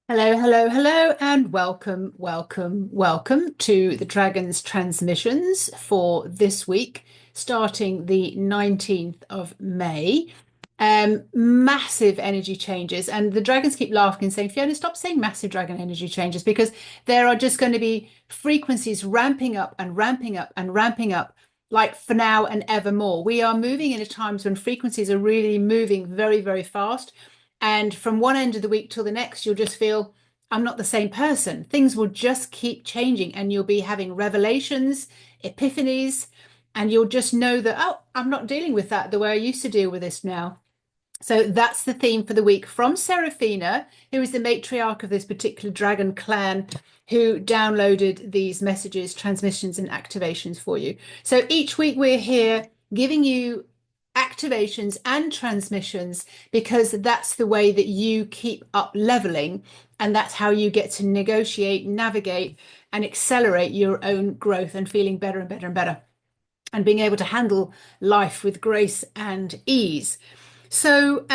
Hello, hello, hello, and welcome, welcome, welcome to the Dragon's transmissions for this week, starting the 19th of May. Massive energy changes, and the dragons keep laughing and saying, Fiona, stop saying massive dragon energy changes because there are just going to be frequencies ramping up and ramping up and ramping up, like for now and evermore. We are moving into times when frequencies are really moving very, very fast. And from one end of the week till the next, you'll just feel, I'm not the same person. Things will just keep changing, and you'll be having revelations, epiphanies, and you'll just know that, oh, I'm not dealing with that the way I used to deal with this now. So that's the theme for the week from Serafina, who is the matriarch of this particular dragon clan, who downloaded these messages, transmissions, and activations for you. So each week we're here giving you activations and transmissions because that's the way that you keep up leveling, and that's how you get to negotiate, navigate, and accelerate your own growth and feeling better and better and better, and being able to handle life with grace and ease. So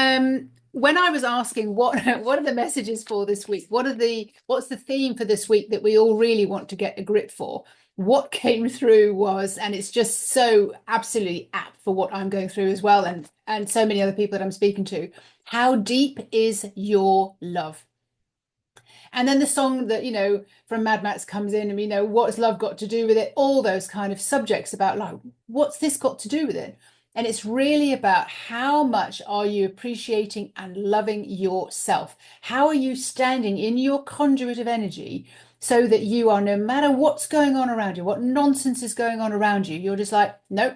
when I was asking what are the messages for this week, what's the theme for this week that we all really want to get a grip for, what came through was, and it's just so absolutely apt for what I'm going through as well, and so many other people that I'm speaking to, how deep is your love? And then the song that, from Mad Max comes in, and what's love got to do with it? All those kind of subjects about, like, what's this got to do with it? And it's really about how much are you appreciating and loving yourself? How are you standing in your conduit of energy so that you are, no matter what's going on around you, what nonsense is going on around you, you're just like, nope,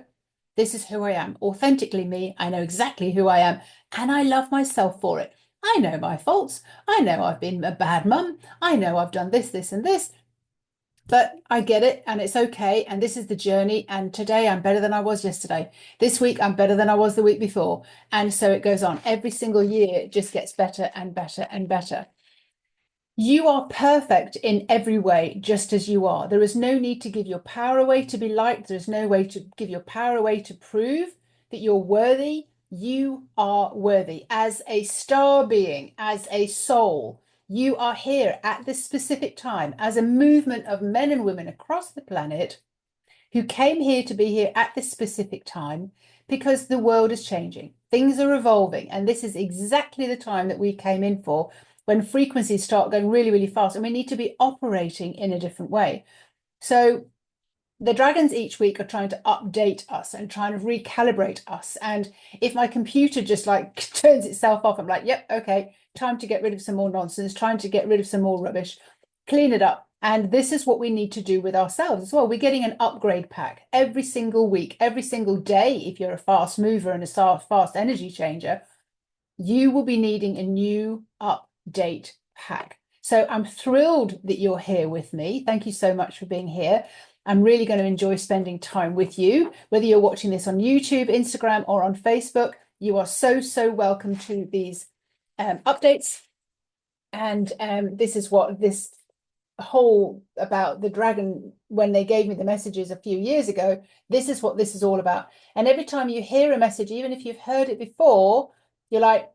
this is who I am, authentically me. I know exactly who I am, and I love myself for it. I know my faults. I know I've been a bad mum. I know I've done this, this, and this, but I get it, and it's okay. And this is the journey. And today I'm better than I was yesterday. This week I'm better than I was the week before. And so it goes on. Every single year it just gets better and better and better. You are perfect in every way, just as you are. There is no need to give your power away to be liked. There's no way to give your power away to prove that you're worthy. You are worthy as a star being, as a soul. You are here at this specific time as a movement of men and women across the planet who came here to be here at this specific time because the world is changing. Things are evolving. And this is exactly the time that we came in for, when frequencies start going really, really fast, and we need to be operating in a different way. So the dragons each week are trying to update us and trying to recalibrate us. And if my computer just like turns itself off, I'm like, yep, okay, time to get rid of some more nonsense, trying to get rid of some more rubbish, clean it up. And this is what we need to do with ourselves as well. We're getting an upgrade pack every single week, every single day. If you're a fast mover and a fast energy changer, you will be needing a new update pack. So I'm thrilled that you're here with me. Thank you so much for being here. I'm really going to enjoy spending time with you, whether you're watching this on YouTube, Instagram, or on Facebook. You are so, so welcome to these updates. And this is what this whole about the dragon, when they gave me the messages a few years ago, this is what this is all about. And every time you hear a message, even if you've heard it before, you're like,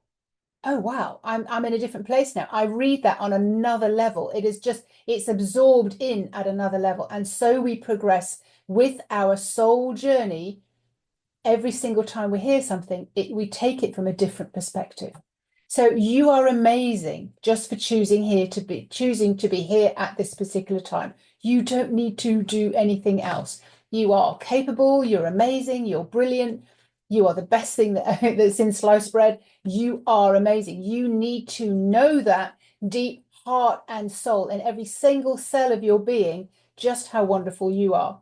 oh wow, I'm in a different place now. I read that on another level. It is just, it's absorbed in at another level. And so we progress with our soul journey. Every single time we hear something, we take it from a different perspective. So you are amazing just for choosing to be here at this particular time. You don't need to do anything else. You are capable, you're amazing, you're brilliant, you are the best thing that's in sliced bread. You are amazing. You need to know that deep heart and soul in every single cell of your being, just how wonderful you are.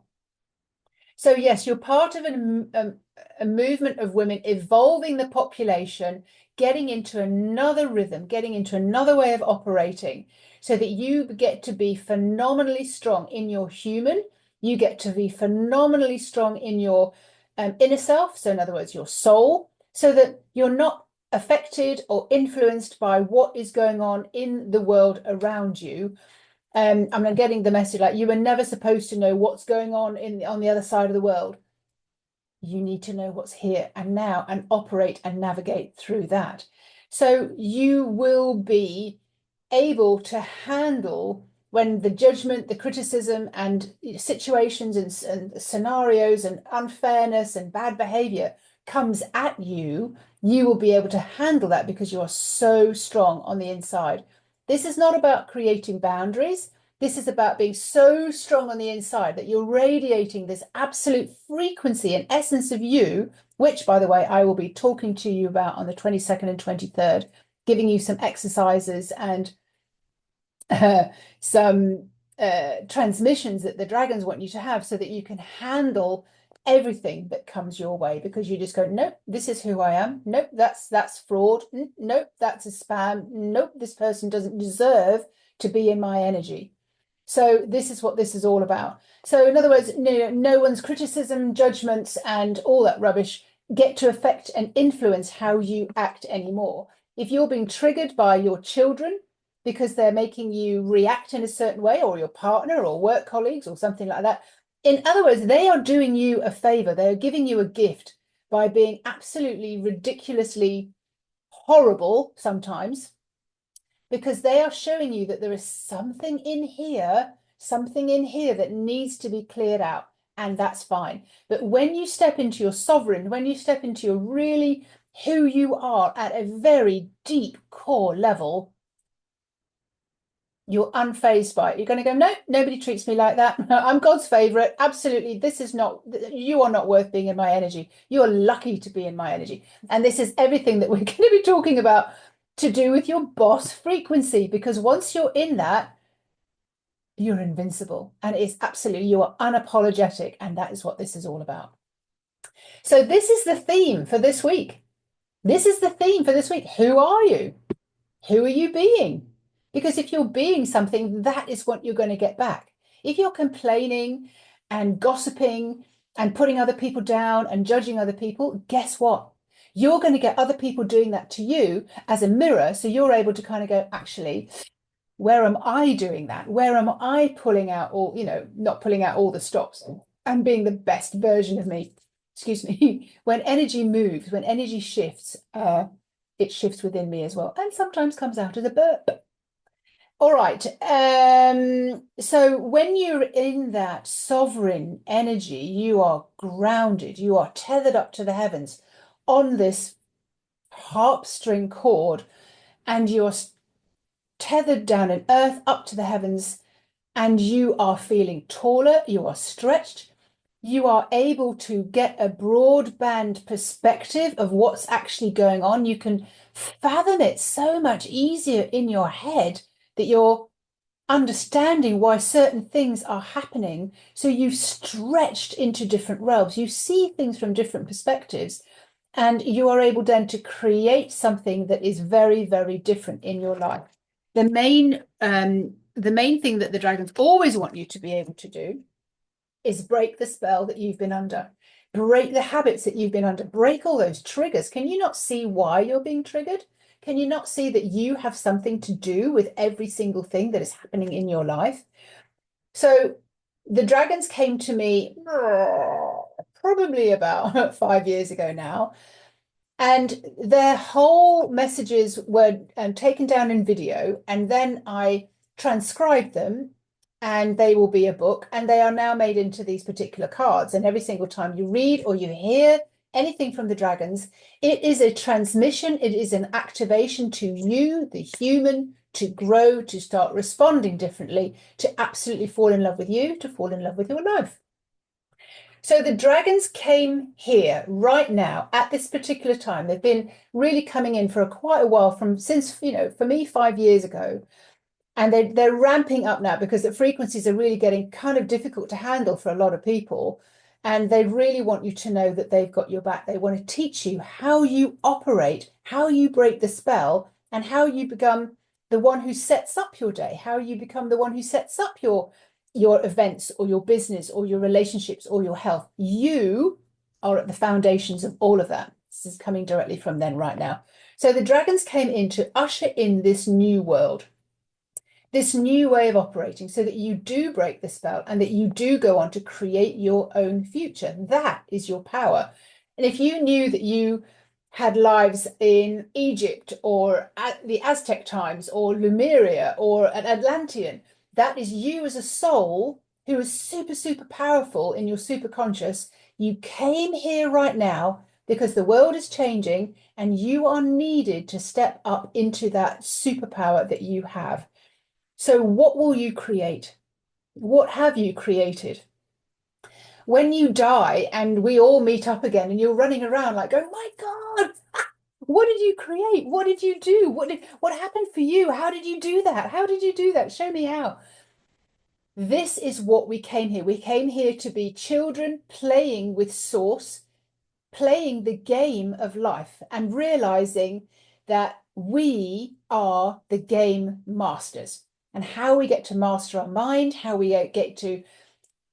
So yes, you're part of a movement of women evolving the population, getting into another rhythm, getting into another way of operating, so that you get to be phenomenally strong in your human. You get to be phenomenally strong in your inner self. So in other words, your soul, so that you're not affected or influenced by what is going on in the world around you. I'm getting the message like, you were never supposed to know what's going on on the other side of the world. You need to know what's here and now and operate and navigate through that. So you will be able to handle when the judgment, the criticism, and situations and scenarios and unfairness and bad behavior comes at you, you will be able to handle that because you are so strong on the inside. This is not about creating boundaries. This is about being so strong on the inside that you're radiating this absolute frequency and essence of you, which, by the way, I will be talking to you about on the 22nd and 23rd, giving you some exercises and some transmissions that the dragons want you to have so that you can handle everything that comes your way, because you just go, nope, this is who I am. Nope, that's fraud. Nope, that's a spam. Nope, this person doesn't deserve to be in my energy. So this is what this is all about. So in other words, no one's criticism, judgments, and all that rubbish get to affect and influence how you act anymore. If you're being triggered by your children because they're making you react in a certain way, or your partner or work colleagues or something like that, in other words, they are doing you a favor. They're giving you a gift by being absolutely ridiculously horrible sometimes, because they are showing you that there is something in here that needs to be cleared out, and that's fine. But when you step into your sovereign, when you step into your really who you are at a very deep core level, you're unfazed by it. You're going to go, no, nobody treats me like that. I'm God's favorite. Absolutely. This is not, you are not worth being in my energy. You're lucky to be in my energy. And this is everything that we're going to be talking about to do with your boss frequency, because once you're in that, you're invincible. And it's absolutely, you are unapologetic. And that is what this is all about. So this is the theme for this week. This is the theme for this week. Who are you? Who are you being? Because if you're being something, that is what you're going to get back. If you're complaining and gossiping and putting other people down and judging other people, guess what? You're going to get other people doing that to you as a mirror. So you're able to kind of go, actually, where am I doing that? Where am I pulling out all, not pulling out all the stops and being the best version of me? Excuse me. When energy moves, when energy shifts, it shifts within me as well, and sometimes comes out as a burp. All right. So when you're in that sovereign energy, you are grounded, you are tethered up to the heavens on this harp string cord, and you're tethered down in earth up to the heavens, and you are feeling taller, you are stretched, you are able to get a broadband perspective of what's actually going on. You can fathom it so much easier in your head that you're understanding why certain things are happening. So you've stretched into different realms. You see things from different perspectives, and you are able then to create something that is very, very different in your life. The main thing that the dragons always want you to be able to do is break the spell that you've been under, break the habits that you've been under, break all those triggers. Can you not see why you're being triggered? Can you not see that you have something to do with every single thing that is happening in your life? So the dragons came to me probably about 5 years ago now, and their whole messages were taken down in video, and then I transcribed them, and they will be a book, and they are now made into these particular cards. And every single time you read or you hear anything from the dragons, it is a transmission, it is an activation to you, the human, to grow, to start responding differently, to absolutely fall in love with you, to fall in love with your life. So the dragons came here right now at this particular time. They've been really coming in for quite a while, since, for me, 5 years ago. And they're ramping up now because the frequencies are really getting kind of difficult to handle for a lot of people. And they really want you to know that they've got your back. They want to teach you how you operate, how you break the spell, and how you become the one who sets up your day, how you become the one who sets up your events or your business or your relationships or your health. You are at the foundations of all of that. This is coming directly from them right now. So the dragons came in to usher in this new world, this new way of operating, so that you do break the spell and that you do go on to create your own future. That is your power. And if you knew that you had lives in Egypt or at the Aztec times or Lemuria or an Atlantean. That is you as a soul who is super, super powerful in your superconscious. You came here right now because the world is changing and you are needed to step up into that superpower that you have. So, what will you create? What have you created? When you die and we all meet up again and you're running around like, oh my God, what did you create? What did you do? What happened for you? How did you do that? How did you do that? Show me how. This is what we came here. We came here to be children playing with source, playing the game of life and realizing that we are the game masters, and how we get to master our mind, how we get to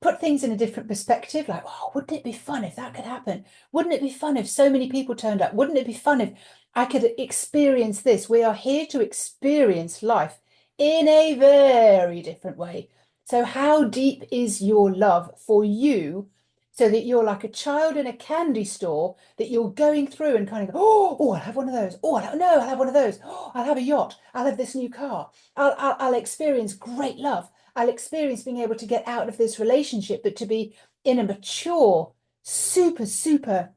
put things in a different perspective, like, oh, wouldn't it be fun if that could happen? Wouldn't it be fun if so many people turned up? Wouldn't it be fun if I could experience this? We are here to experience life in a very different way. So how deep is your love for you, so that you're like a child in a candy store that you're going through and kind of go, oh, I'll have one of those. Oh, I'll have one of those. Oh, I'll have a yacht. I'll have this new car. I'll experience great love. I'll experience being able to get out of this relationship, but to be in a mature, super, super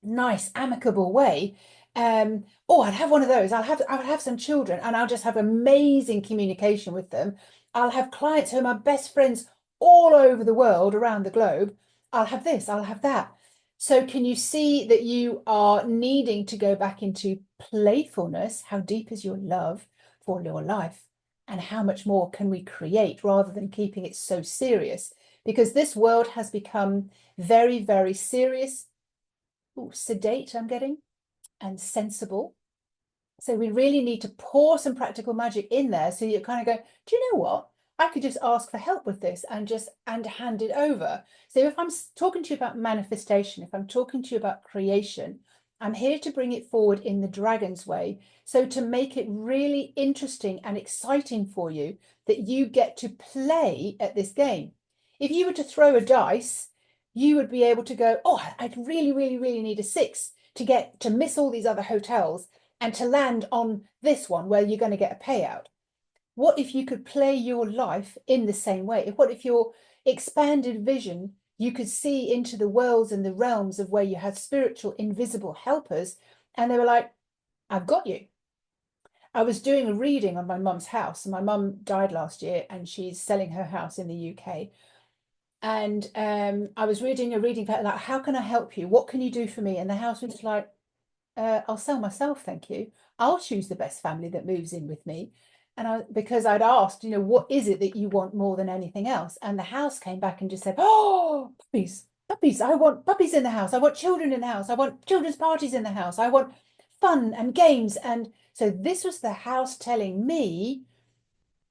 nice, amicable way. Oh, I'd have one of those. I would have some children and I'll just have amazing communication with them. I'll have clients who are my best friends all over the world, around the globe. I'll have this, I'll have that. So can you see that you are needing to go back into playfulness? How deep is your love for your life? And how much more can we create rather than keeping it so serious? Because this world has become very, very serious. Ooh, sedate, I'm getting, and sensible. So we really need to pour some practical magic in there, so you kind of go, do you know what? I could just ask for help with this and hand it over. So if I'm talking to you about manifestation, if I'm talking to you about creation, I'm here to bring it forward in the dragon's way. So to make it really interesting and exciting for you, that you get to play at this game. If you were to throw a dice, you would be able to go, oh, I'd really, really, really need a 6 to get to miss all these other hotels and to land on this one where you're going to get a payout. What if you could play your life in the same way? What if your expanded vision, you could see into the worlds and the realms of where you had spiritual, invisible helpers, and they were like, I've got you. I was doing a reading on my mum's house, and my mum died last year, and she's selling her house in the UK. And I was reading a reading about, like, how can I help you? What can you do for me? And the house was like, I'll sell myself, thank you. I'll choose the best family that moves in with me. And because I'd asked, what is it that you want more than anything else? And the house came back and just said, oh, puppies, puppies. I want puppies in the house. I want children in the house. I want children's parties in the house. I want fun and games. And so this was the house telling me,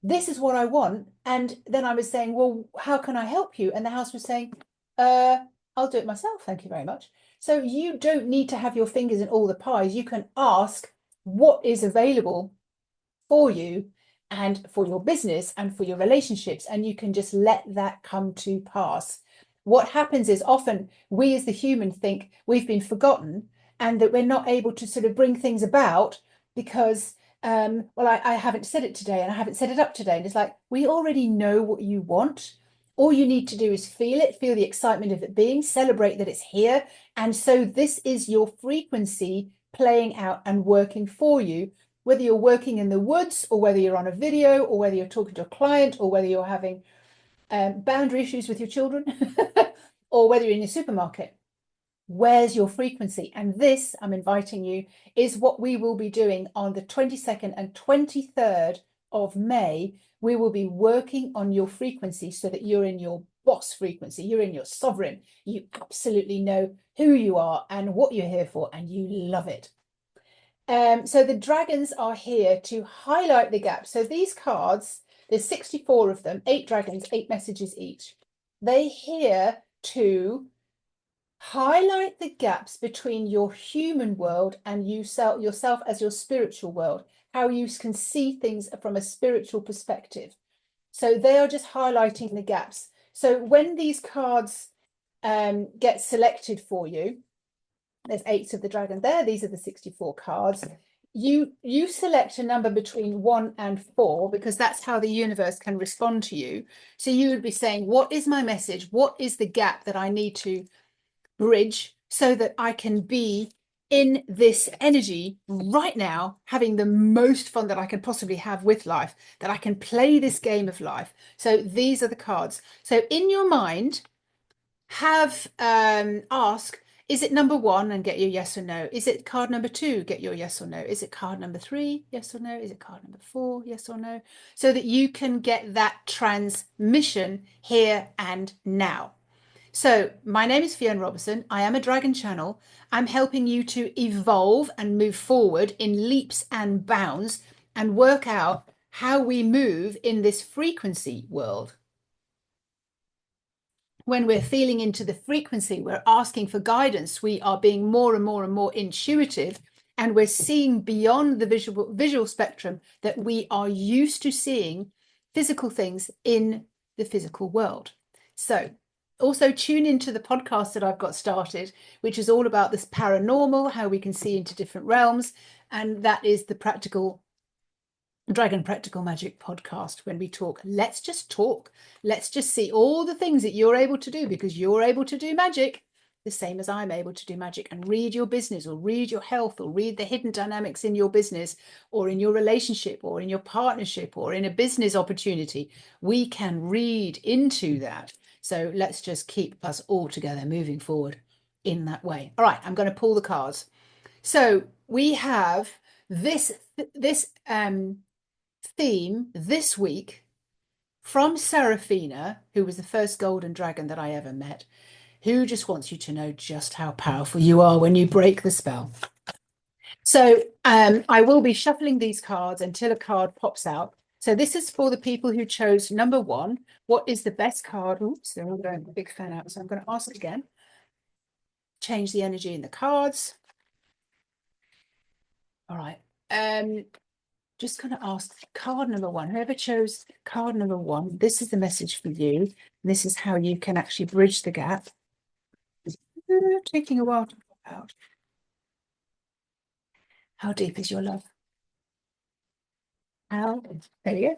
this is what I want. And then I was saying, well, how can I help you? And the house was saying, I'll do it myself. Thank you very much. So you don't need to have your fingers in all the pies. You can ask what is available for you and for your business and for your relationships, and you can just let that come to pass. What happens is often we as the human think we've been forgotten and that we're not able to sort of bring things about because well, I haven't said it today and I haven't set it up today. And it's like, we already know what you want. All you need to do is feel it, feel the excitement of it being, celebrate that it's here. And so this is your frequency playing out and working for you, whether you're working in the woods or whether you're on a video or whether you're talking to a client or whether you're having boundary issues with your children or whether you're in your supermarket. Where's your frequency? And this, I'm inviting you, is what we will be doing on the 22nd and 23rd of May. We will be working on your frequency so that you're in your boss frequency, you're in your sovereign, you absolutely know who you are and what you're here for, and you love it. So the dragons are here to highlight the gaps. So these cards, there's 64 of them, 8 dragons, 8 messages each. They're here to highlight the gaps between your human world and yourself as your spiritual world, how you can see things from a spiritual perspective. So they are just highlighting the gaps. So when these cards get selected for you, There's 8 of the dragon there. These are the 64 cards. You select a number between 1 and 4 because that's how the universe can respond to you. So you would be saying, what is my message? What is the gap that I need to bridge so that I can be in this energy right now, having the most fun that I can possibly have with life, that I can play this game of life. So these are the cards. So in your mind, have ask, is it number 1 and get your yes or no? Is it card number 2? Get your yes or no. Is it card number 3? Yes or no. Is it card number 4? Yes or no. So that you can get that transmission here and now. So my name is Fiona Robertson. I am a dragon channel. I'm helping you to evolve and move forward in leaps and bounds and work out how we move in this frequency world. When we're feeling into the frequency, we're asking for guidance. We are being more and more and more intuitive, and we're seeing beyond the visual spectrum that we are used to seeing physical things in the physical world. So also tune into the podcast that I've got started, which is all about this paranormal, how we can see into different realms. And that is the Dragon Practical Magic podcast. When we talk, let's just talk. Let's just see all the things that you're able to do, because you're able to do magic the same as I'm able to do magic, and read your business or read your health or read the hidden dynamics in your business or in your relationship or in your partnership or in a business opportunity. We can read into that. So let's just keep us all together moving forward in that way. All right, I'm going to pull the cards. So we have this theme this week from Seraphina, who was the first golden dragon that I ever met, who just wants you to know just how powerful you are when you break the spell. So I will be shuffling these cards until a card pops out. So this is for the people who chose number 1. What is the best card? Oops, they're all going a big fan out. So I'm going to ask again. Change the energy in the cards. All right. Just going to ask card number 1. Whoever chose card number 1, this is the message for you. This is how you can actually bridge the gap. Taking a while to pop out. How deep is your love? How? There you go.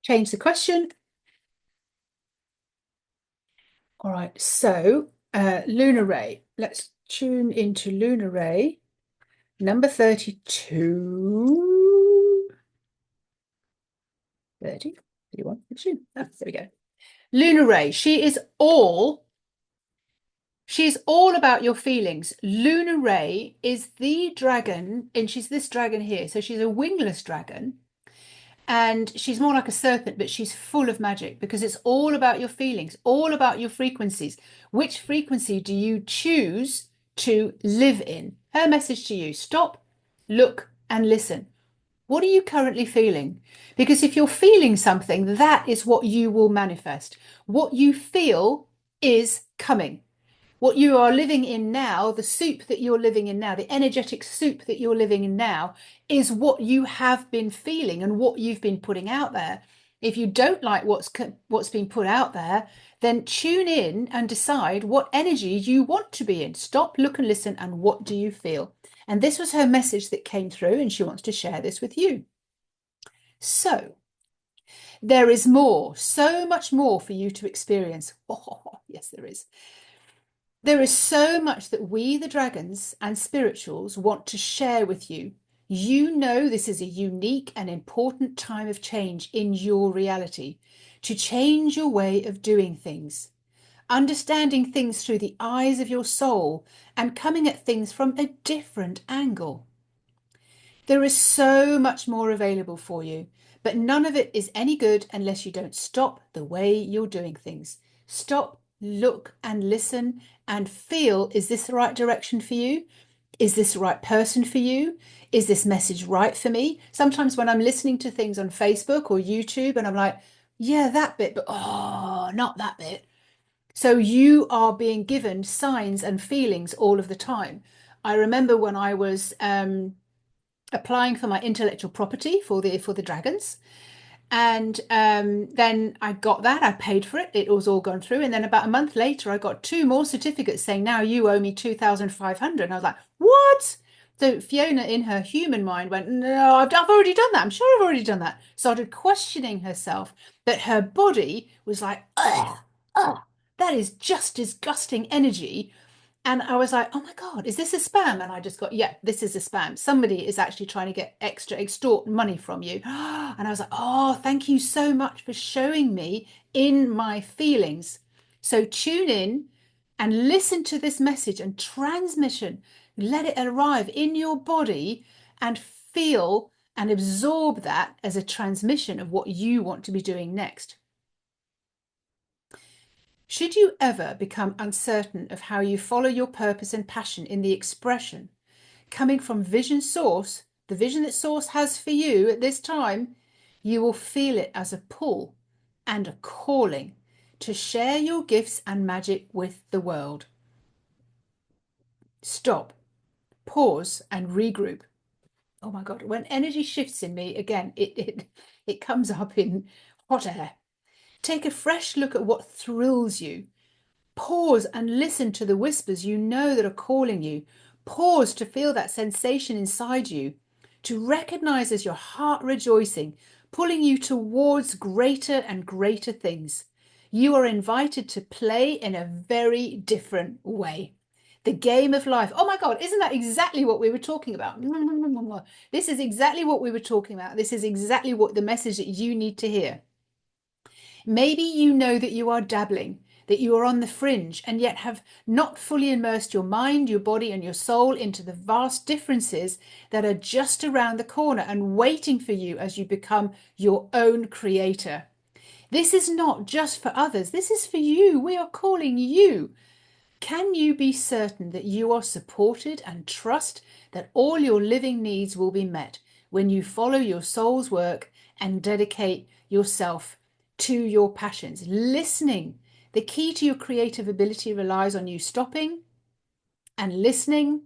Change the question. All right, so Lunar Ray. Let's tune into Lunar Ray, number 32. 30, 31, 32. Oh, there we go. Lunar Ray, she's all about your feelings. Lunar Ray is the dragon, and she's this dragon here. So she's a wingless dragon, and she's more like a serpent, but she's full of magic because it's all about your feelings, all about your frequencies. Which frequency do you choose to live in? Her message to you: stop, look, and listen. What are you currently feeling? Because if you're feeling something, that is what you will manifest. What you feel is coming. What you are living in now, the soup that you're living in now, the energetic soup that you're living in now, is what you have been feeling and what you've been putting out there. If you don't like what's been put out there, then tune in and decide what energy you want to be in. Stop, look, and listen. And what do you feel? And this was her message that came through, and she wants to share this with you. So there is more, so much more for you to experience. Oh, yes, there is. There is so much that we, the dragons and spirituals, want to share with you. You know this is a unique and important time of change in your reality, to change your way of doing things, understanding things through the eyes of your soul and coming at things from a different angle. There is so much more available for you, but none of it is any good unless you don't stop the way you're doing things. Stop, look, and listen and feel, is this the right direction for you? Is this the right person for you? Is this message right for me? Sometimes when I'm listening to things on Facebook or YouTube and I'm like, yeah, that bit, but oh, not that bit. So you are being given signs and feelings all of the time. I remember when I was applying for my intellectual property for the dragons, And then I got that. I paid for it. It was all gone through. And then about a month later, I got two more certificates saying, now you owe me 2,500. And I was like, what? So Fiona, in her human mind, went, no, I've already done that. I'm sure I've already done that. Started questioning herself, but her body was like, ugh, ugh, that is just disgusting energy. And I was like, oh my God, is this a spam? And I just got, yeah, this is a spam. Somebody is actually trying to get extra, extort money from you. And I was like, oh, thank you so much for showing me in my feelings. So tune in and listen to this message and transmission. Let it arrive in your body and feel and absorb that as a transmission of what you want to be doing next. Should you ever become uncertain of how you follow your purpose and passion in the expression, coming from vision source, the vision that source has for you at this time, you will feel it as a pull and a calling to share your gifts and magic with the world. Stop, pause, and regroup. Oh my God, when energy shifts in me, again, it comes up in hot air. Take a fresh look at what thrills you. Pause and listen to the whispers you know that are calling you. Pause to feel that sensation inside you, to recognize as your heart rejoicing, pulling you towards greater and greater things. You are invited to play in a very different way. The game of life. Oh my God, isn't that exactly what we were talking about? This is exactly what we were talking about. This is exactly what the message that you need to hear. Maybe you know that you are dabbling, that you are on the fringe, and yet have not fully immersed your mind, your body, and your soul into the vast differences that are just around the corner and waiting for you as you become your own creator. This is not just for others, this is for you. We are calling you. Can you be certain that you are supported and trust that all your living needs will be met when you follow your soul's work and dedicate yourself to your passions? Listening. The key to your creative ability relies on you stopping and listening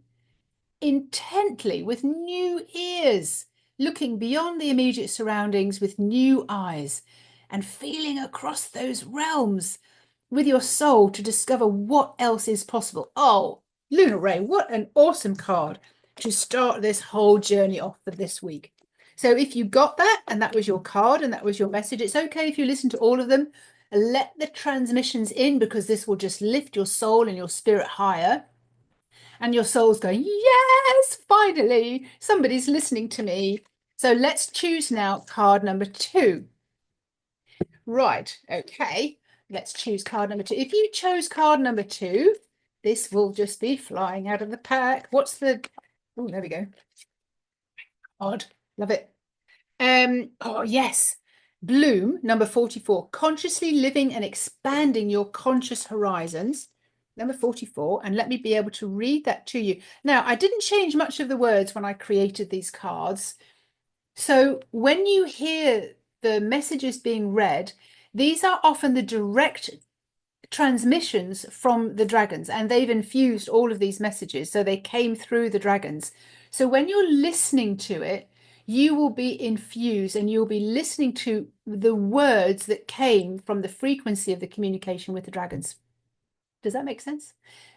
intently with new ears, looking beyond the immediate surroundings with new eyes and feeling across those realms with your soul to discover what else is possible. Oh, Luna Ray, what an awesome card to start this whole journey off for this week. So if you got that and that was your card and that was your message, it's okay if you listen to all of them. Let the transmissions in, because this will just lift your soul and your spirit higher. And your soul's going, yes, finally, somebody's listening to me. So let's choose now card number 2. Right, okay. Let's choose card number 2. If you chose card number 2, this will just be flying out of the pack. What's the... Oh, there we go. Odd. Love it. Oh, yes. Bloom, number 44. Consciously living and expanding your conscious horizons. Number 44. And let me be able to read that to you. Now, I didn't change much of the words when I created these cards. So when you hear the messages being read, these are often the direct transmissions from the dragons, and they've infused all of these messages. So they came through the dragons. So when you're listening to it, you will be infused and you'll be listening to the words that came from the frequency of the communication with the dragons. Does that make sense?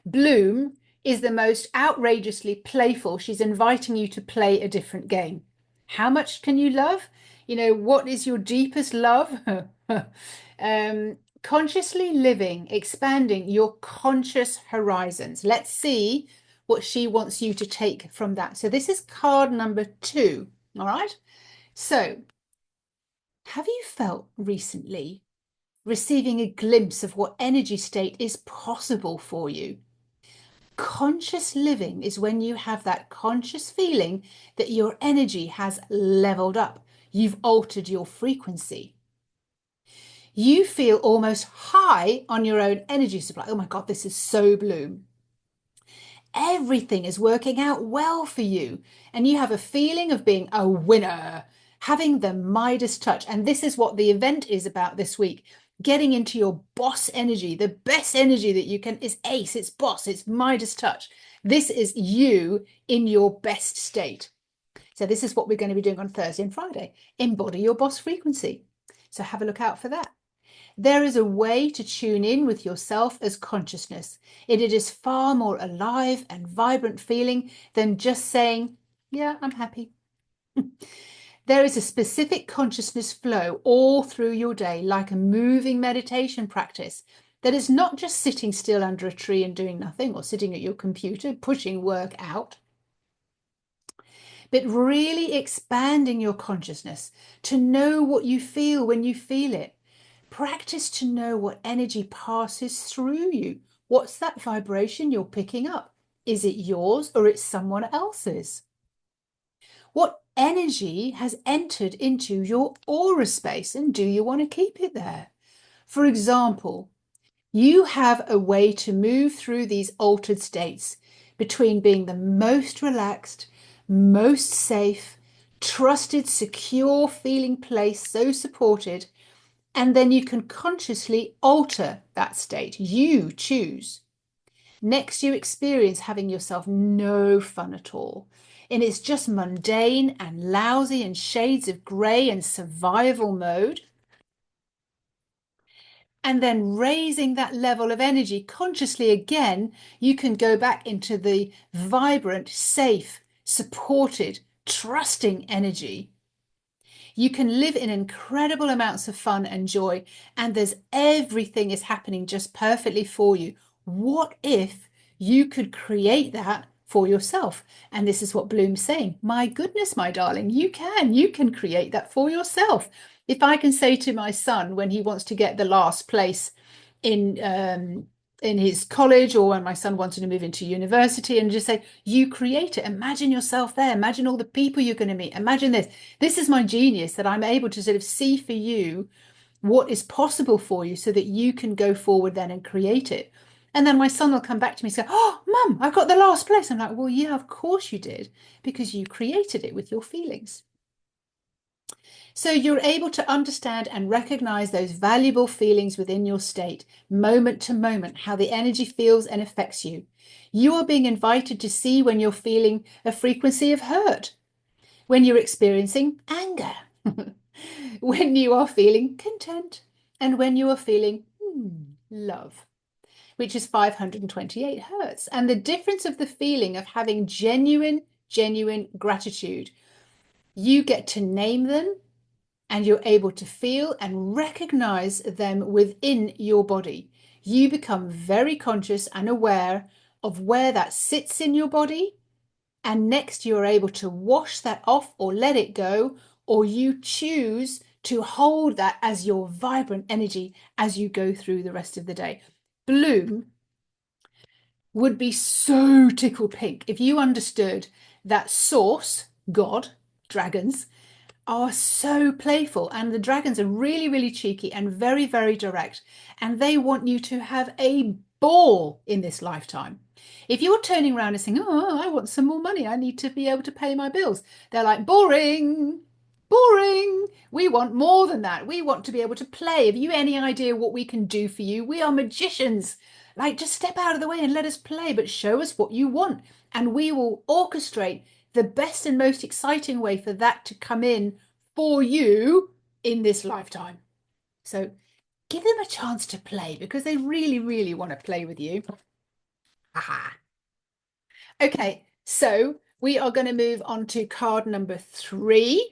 Bloom is the most outrageously playful. She's inviting you to play a different game. How much can you love? You know, what is your deepest love? Consciously living, expanding your conscious horizons. Let's see what she wants you to take from that. So this is card number 2. All right. So have you felt recently receiving a glimpse of what energy state is possible for you? Conscious living is when you have that conscious feeling that your energy has leveled up. You've altered your frequency. You feel almost high on your own energy supply. Oh my God, this is so Bloom. Everything is working out well for you, and you have a feeling of being a winner, having the Midas touch. And this is what the event is about this week. Getting into your boss energy. The best energy that you can is ace, it's boss, it's Midas touch. This is you in your best state. So this is what we're going to be doing on Thursday and Friday. Embody your boss frequency. So have a look out for that. There is a way to tune in with yourself as consciousness. It is far more alive and vibrant feeling than just saying, yeah, I'm happy. There is a specific consciousness flow all through your day, like a moving meditation practice that is not just sitting still under a tree and doing nothing, or sitting at your computer pushing work out, but really expanding your consciousness to know what you feel when you feel it. Practice to know what energy passes through you. What's that vibration you're picking up? Is it yours or it's someone else's? What energy has entered into your aura space, and do you want to keep it there? For example, you have a way to move through these altered states between being the most relaxed, most safe, trusted, secure feeling place, so supported, and then you can consciously alter that state. You choose. Next, you experience having yourself no fun at all. And it's just mundane and lousy and shades of grey and survival mode. And then raising that level of energy consciously again, you can go back into the vibrant, safe, supported, trusting energy. You can live in incredible amounts of fun and joy, and everything is happening just perfectly for you. What if you could create that for yourself? And this is what Bloom's saying. My goodness, my darling, you can create that for yourself. If I can say to my son when he wants to get the last place in his college, or when my son wanted to move into university, and just say, you create it. Imagine yourself there. Imagine all the people you're going to meet. Imagine this. This is my genius, that I'm able to sort of see for you what is possible for you so that you can go forward then and create it. And then my son will come back to me and say, oh, Mum, I got the last place. I'm like, well, yeah, of course you did, because you created it with your feelings. So you're able to understand and recognize those valuable feelings within your state, moment to moment, how the energy feels and affects you. You are being invited to see when you're feeling a frequency of hurt, when you're experiencing anger, when you are feeling content, and when you are feeling love, which is 528 hertz. And the difference of the feeling of having genuine gratitude, you get to name them, and you're able to feel and recognize them within your body. You become very conscious and aware of where that sits in your body. And next, you're able to wash that off or let it go, or you choose to hold that as your vibrant energy as you go through the rest of the day. Bloom would be so tickled pink if you understood that source, God, dragons, are so playful, and the dragons are really cheeky and very direct, and they want you to have a ball in this lifetime. If you're turning around and saying, oh, I want some more money, I need to be able to pay my bills, they're like, boring, we want more than that. We want to be able to play. Have you any idea what we can do for you? We are magicians. Like, just step out of the way and let us play, but show us what you want, and we will orchestrate the best and most exciting way for that to come in for you in this lifetime. So give them a chance to play, because they really want to play with you. Aha. Okay, so we are going to move on to card number 3.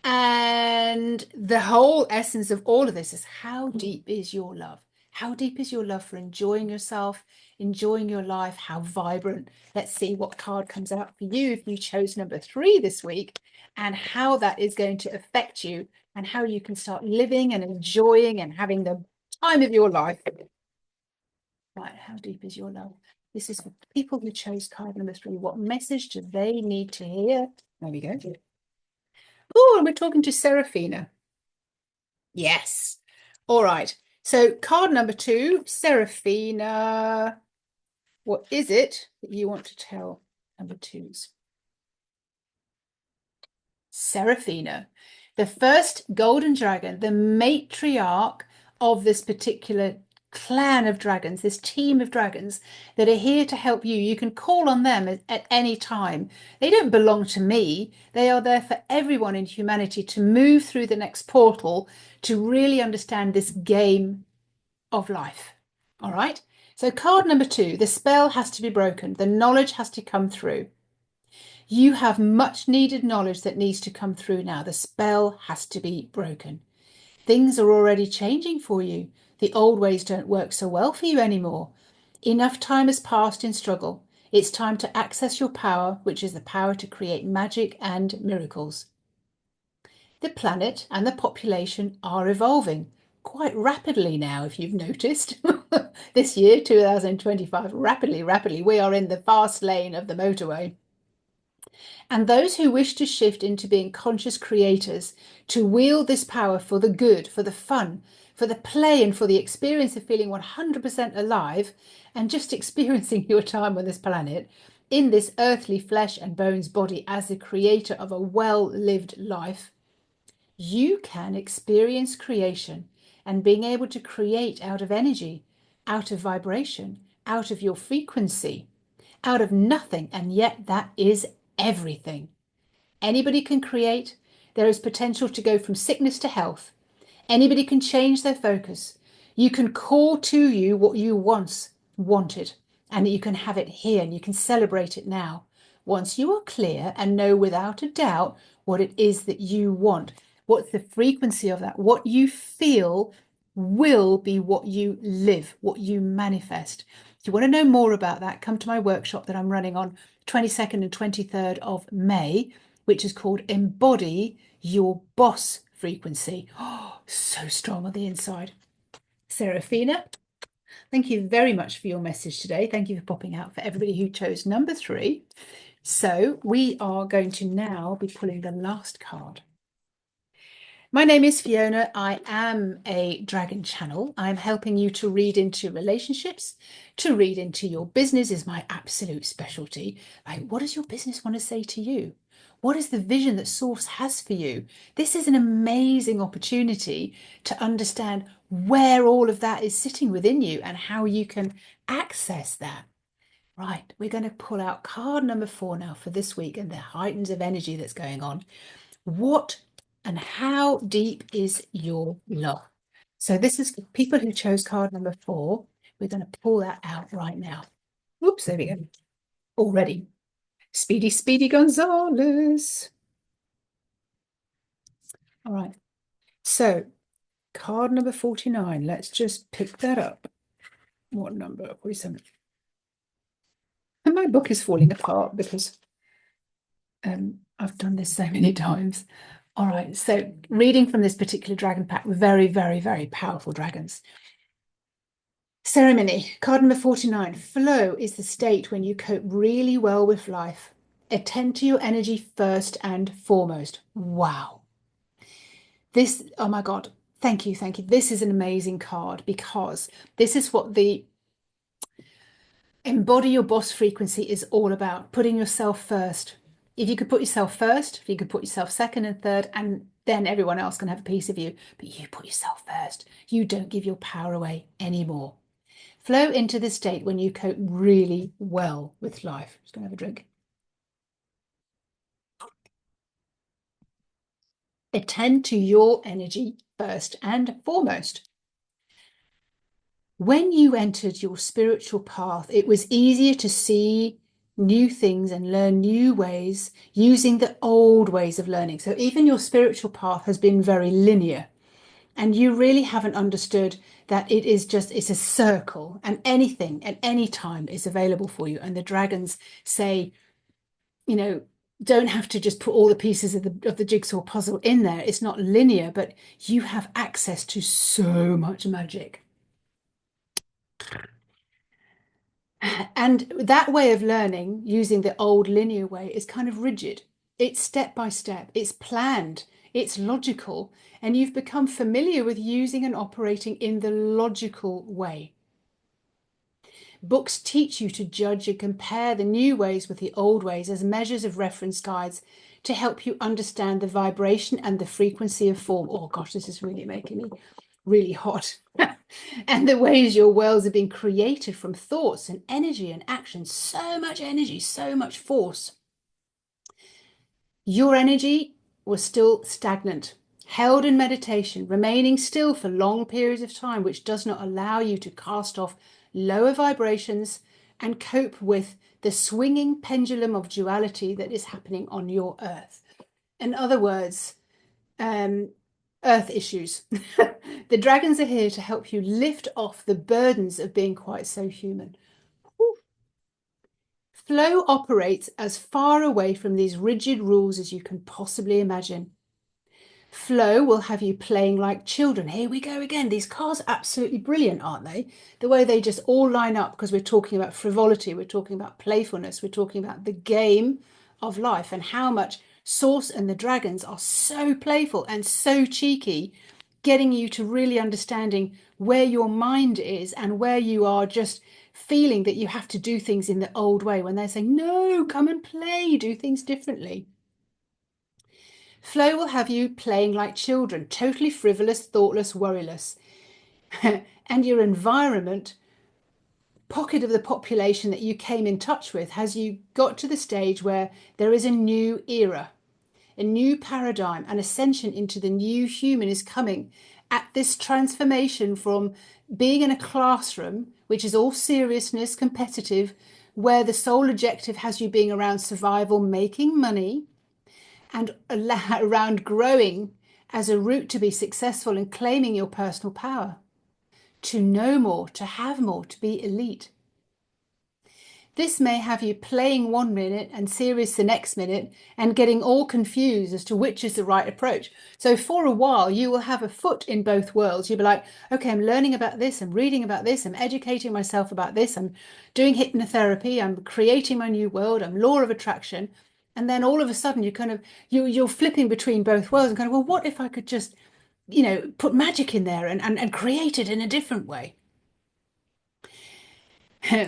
And the whole essence of all of this is, how deep is your love? How deep is your love for enjoying yourself, enjoying your life? How vibrant? Let's see what card comes out for you if you chose number 3 this week, and how that is going to affect you, and how you can start living and enjoying and having the time of your life. Right, how deep is your love? This is for people who chose card number 3. What message do they need to hear? There we go. Oh, and we're talking to Serafina. Yes. All right. So card number 2, Serafina. What is it that you want to tell number 2s? Serafina, the first golden dragon, the matriarch of this particular clan of dragons, this team of dragons that are here to help you. You can call on them at any time. They don't belong to me. They are there for everyone in humanity to move through the next portal to really understand this game of life. All right. So card number 2, the spell has to be broken. The knowledge has to come through. You have much needed knowledge that needs to come through now. The spell has to be broken. Things are already changing for you. The old ways don't work so well for you anymore. Enough time has passed in struggle. It's time to access your power, which is the power to create magic and miracles. The planet and the population are evolving quite rapidly now, if you've noticed. This year, 2025, rapidly, we are in the fast lane of the motorway. And those who wish to shift into being conscious creators, to wield this power for the good, for the fun, for the play, and for the experience of feeling 100% alive and just experiencing your time on this planet in this earthly flesh and bones body as the creator of a well-lived life, you can experience creation and being able to create out of energy, out of vibration, out of your frequency, out of nothing. And yet that is everything. Anybody can create. There is potential to go from sickness to health. Anybody can change their focus. You can call to you what you once wanted, and you can have it here and you can celebrate it now. Once you are clear and know without a doubt what it is that you want, what's the frequency of that, what you feel will be what you live, what you manifest. If you want to know more about that, come to my workshop that I'm running on 22nd and 23rd of May, which is called Embody Your Boss Frequency. Oh, so strong on the inside. Serafina, thank you very much for your message today. Thank you for popping out for everybody who chose number 3. So we are going to now be pulling the last card. My name is Fiona. I am a dragon channel. I'm helping you to read into relationships, to read into your business is my absolute specialty. Like, what does your business want to say to you? What is the vision that Source has for you? This is an amazing opportunity to understand where all of that is sitting within you and how you can access that. Right, we're going to pull out card number 4 now for this week and the heightens of energy that's going on. What and how deep is your love? So this is for people who chose card number 4. We're going to pull that out right now. Oops, there we go. Already. Speedy Gonzalez. All right. So card number 49. Let's just pick that up. What number? 47. And my book is falling apart because I've done this so many times. All right, so reading from this particular dragon pack, very powerful dragons. Ceremony, card number 49. Flow is the state when you cope really well with life. Attend to your energy first and foremost. Wow. This, oh my God, thank you. This is an amazing card because this is what the Embody Your Boss frequency is all about, putting yourself first. If you could put yourself first, if you could put yourself second and third, and then everyone else can have a piece of you, but you put yourself first. You don't give your power away anymore. Flow into the state when you cope really well with life. Just gonna have a drink. Attend to your energy first and foremost. When you entered your spiritual path, it was easier to see new things and learn new ways using the old ways of learning. So even your spiritual path has been very linear, and you really haven't understood that it's a circle, and anything at any time is available for you. And the dragons say, you know, don't have to just put all the pieces of the jigsaw puzzle in there. It's not linear, but you have access to so much magic. And that way of learning, using the old linear way, is kind of rigid. It's step by step, it's planned, it's logical, and you've become familiar with using and operating in the logical way. Books teach you to judge and compare the new ways with the old ways as measures of reference guides to help you understand the vibration and the frequency of form. Oh gosh, this is really making me really hot. and the ways your worlds are being created from thoughts and energy and action. So much energy, so much force. Your energy was still stagnant, held in meditation, remaining still for long periods of time, which does not allow you to cast off lower vibrations and cope with the swinging pendulum of duality that is happening on your earth. In other words, earth issues. The dragons are here to help you lift off the burdens of being quite so human. Flow operates as far away from these rigid rules as you can possibly imagine. Flow will have you playing like children. Here we go again. These cards are absolutely brilliant, aren't they? The way they just all line up, because we're talking about frivolity, we're talking about playfulness, we're talking about the game of life, and how much Source and the dragons are so playful and so cheeky, getting you to really understanding where your mind is and where you are just feeling that you have to do things in the old way, when they're saying, no, come and play, do things differently. Flow will have you playing like children, totally frivolous, thoughtless, worryless. And your environment, pocket of the population that you came in touch with, has you got to the stage where there is a new era, a new paradigm, an ascension into the new human is coming at this transformation from being in a classroom, which is all seriousness, competitive, where the sole objective has you being around survival, making money, and around growing as a route to be successful and claiming your personal power, to know more, to have more, to be elite. This may have you playing 1 minute and serious the next minute and getting all confused as to which is the right approach. So for a while, you will have a foot in both worlds. You'll be like, okay, I'm learning about this, I'm reading about this, I'm educating myself about this, I'm doing hypnotherapy, I'm creating my new world, I'm law of attraction. And then all of a sudden you're flipping between both worlds and kind of, well, what if I could just, put magic in there and create it in a different way?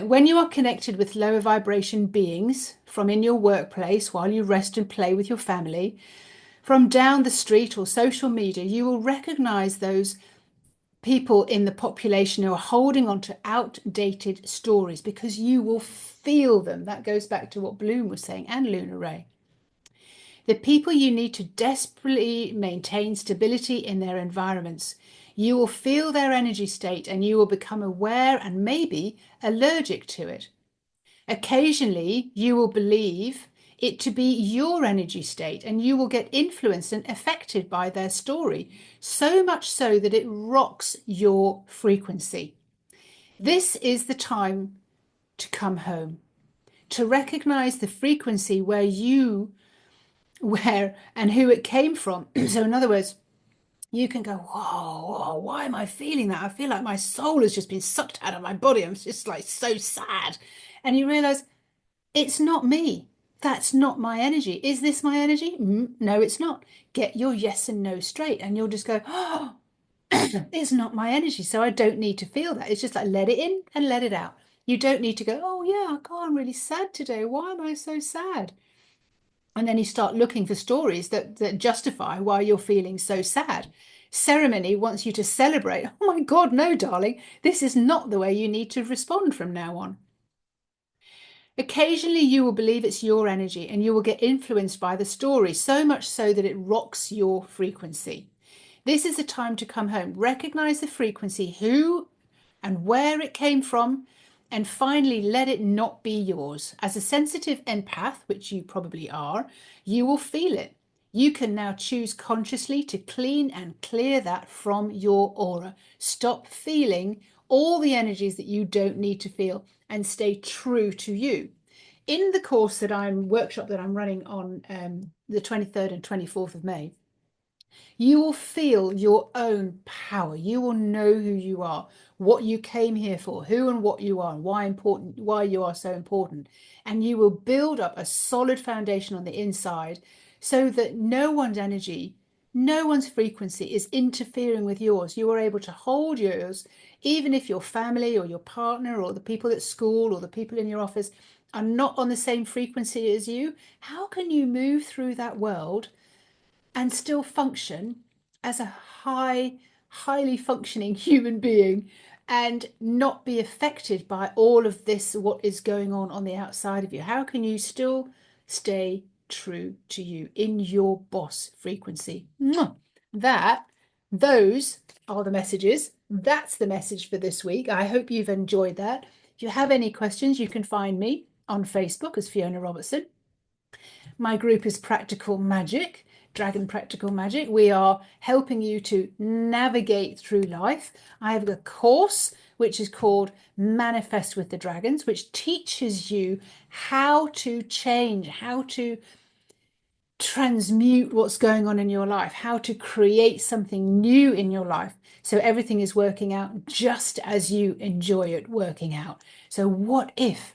When you are connected with lower vibration beings from in your workplace while you rest and play with your family, from down the street or social media, you will recognize those people in the population who are holding on to outdated stories, because you will feel them. That goes back to what Bloom was saying, and Luna Ray. The people you need to desperately maintain stability in their environments. You will feel their energy state and you will become aware and maybe allergic to it. Occasionally, you will believe it to be your energy state and you will get influenced and affected by their story, so much so that it rocks your frequency. This is the time to come home, to recognize the frequency where and who it came from. So in other words, you can go, whoa, why am I feeling that? I feel like my soul has just been sucked out of my body. I'm just like so sad. And you realize it's not me. That's not my energy. Is this my energy? No, it's not. Get your yes and no straight, and you'll just go, oh, it's not my energy. So I don't need to feel that. It's just like, let it in and let it out. You don't need to go, oh yeah, God, I'm really sad today. Why am I so sad? And then you start looking for stories that justify why you're feeling so sad. Ceremony wants you to celebrate. Oh my God, no, darling, this is not the way you need to respond from now on. Occasionally, you will believe it's your energy and you will get influenced by the story, so much so that it rocks your frequency. This is the time to come home, recognize the frequency, who and where it came from, and finally let it not be yours. As a sensitive empath, which you probably are, you will feel it. You can now choose consciously to clean and clear that from your aura. Stop feeling all the energies that you don't need to feel and stay true to you. In the course workshop that I'm running on the 23rd and 24th of May, you will feel your own power. You will know who you are, what you came here for, who and what you are, and why you are so important. And you will build up a solid foundation on the inside so that no one's energy, no one's frequency is interfering with yours. You are able to hold yours, even if your family or your partner or the people at school or the people in your office are not on the same frequency as you. How can you move through that world and still function as a highly functioning human being and not be affected by all of this, what is going on the outside of you? How can you still stay true to you in your boss frequency? Those are the messages. That's the message for this week. I hope you've enjoyed that. If you have any questions, you can find me on Facebook as Fiona Robertson. My group is Practical Magic, Dragon Practical Magic. We are helping you to navigate through life. I have a course which is called Manifest with the Dragons, which teaches you how to change, how to transmute what's going on in your life, how to create something new in your life so everything is working out just as you enjoy it working out. So what if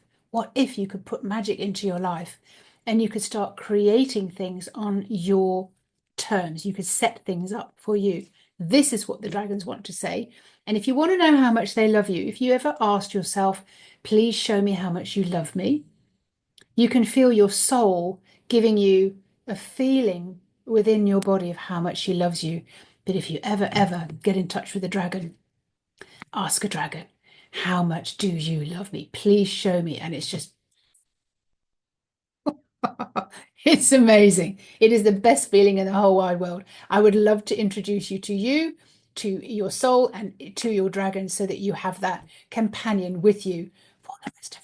you could put magic into your life and you could start creating things on your terms? You could set things up for you. This is what the dragons want to say. And if you want to know how much they love you, if you ever asked yourself, please show me how much you love me, you can feel your soul giving you a feeling within your body of how much she loves you. But if you ever get in touch with a dragon, ask a dragon, how much do you love me? Please show me. And it's just, it's amazing. It is the best feeling in the whole wide world. I would love to introduce you, to your soul, and to your dragon so that you have that companion with you for the rest of